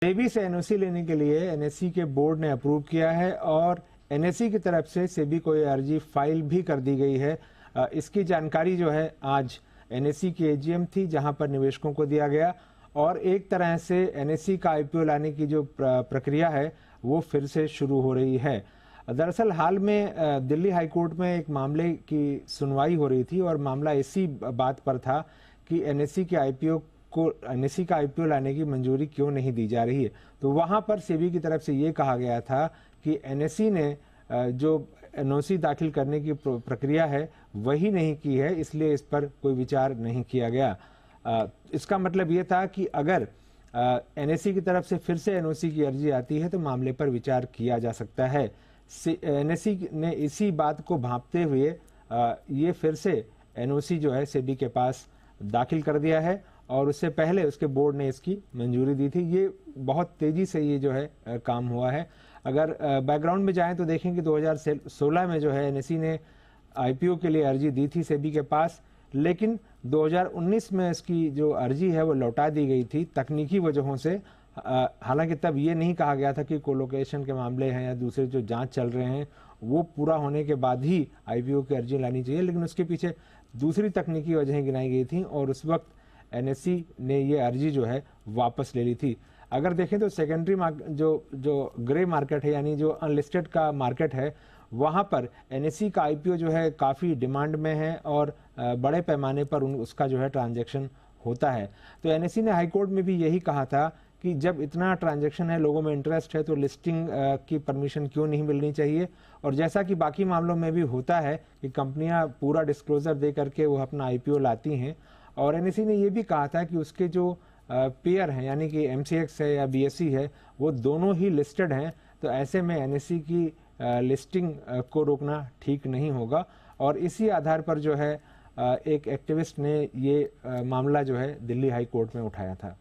सेबी से एनओसी लेने के लिए एनएसई के बोर्ड ने अप्रूव किया है और एनएसई की तरफ से सेबी को यह अर्जी फाइल भी कर दी गई है। इसकी जानकारी जो है आज एनएसई की एजीएम थी, जहां पर निवेशकों को दिया गया और एक तरह से एनएसई का आईपीओ लाने की जो प्रक्रिया है वो फिर से शुरू हो रही है। दरअसल हाल में दिल्ली हाईकोर्ट में एक मामले की सुनवाई हो रही थी और मामला इसी बात पर था कि एनएसई का आईपीओ लाने की मंजूरी क्यों नहीं दी जा रही है। तो वहां पर सेबी की तरफ से ये कहा गया था कि एनएसई ने जो एनओसी दाखिल करने की प्रक्रिया है वही नहीं की है, इसलिए इस पर कोई विचार नहीं किया गया। इसका मतलब ये था कि अगर एनएसई की तरफ से फिर से एनओसी की अर्जी आती है तो मामले पर विचार किया जा सकता है। एनएसई ने इसी बात को भांपते हुए ये फिर से एनओसी जो है सेबी के पास दाखिल कर दिया है और उससे पहले उसके बोर्ड ने इसकी मंजूरी दी थी। ये बहुत तेजी से ये जो है काम हुआ है। अगर बैकग्राउंड में जाएं तो देखें कि 2016 में जो है एनएसई ने आईपीओ के लिए अर्जी दी थी सेबी के पास, लेकिन 2019 में इसकी जो अर्जी है वो लौटा दी गई थी तकनीकी वजहों से। हालांकि तब ये नहीं कहा गया था कि कोलोकेशन के मामले हैं या दूसरे जो जांच चल रहे हैं वो पूरा होने के बाद ही आईपीओ की अर्जी लानी चाहिए, लेकिन उसके पीछे दूसरी तकनीकी वजहें गिनाई गई थी और उस वक्त एनएसई ने ये अर्जी जो है वापस ले ली थी। अगर देखें तो सेकेंडरी जो ग्रे मार्केट है, यानी जो अनलिस्टेड का मार्केट है, वहां पर एनएसई का आईपीओ जो है काफ़ी डिमांड में है और बड़े पैमाने पर उसका जो है ट्रांजैक्शन होता है। तो एनएसई ने हाईकोर्ट में भी यही कहा था कि जब इतना ट्रांजैक्शन है, लोगों में इंटरेस्ट है, तो लिस्टिंग की परमिशन क्यों नहीं मिलनी चाहिए। और जैसा कि बाकी मामलों में भी होता है कि कंपनियां पूरा डिस्क्लोजर दे करके वो अपना आईपीओ लाती हैं। और एनएसई ने यह भी कहा था कि उसके जो पेयर हैं, यानी कि एमसीएक्स है या बीएसई है, वो दोनों ही लिस्टेड हैं। तो ऐसे में एनएसई की लिस्टिंग को रोकना ठीक नहीं होगा। और इसी आधार पर जो है एक एक्टिविस्ट ने ये मामला जो है दिल्ली हाई कोर्ट में उठाया था।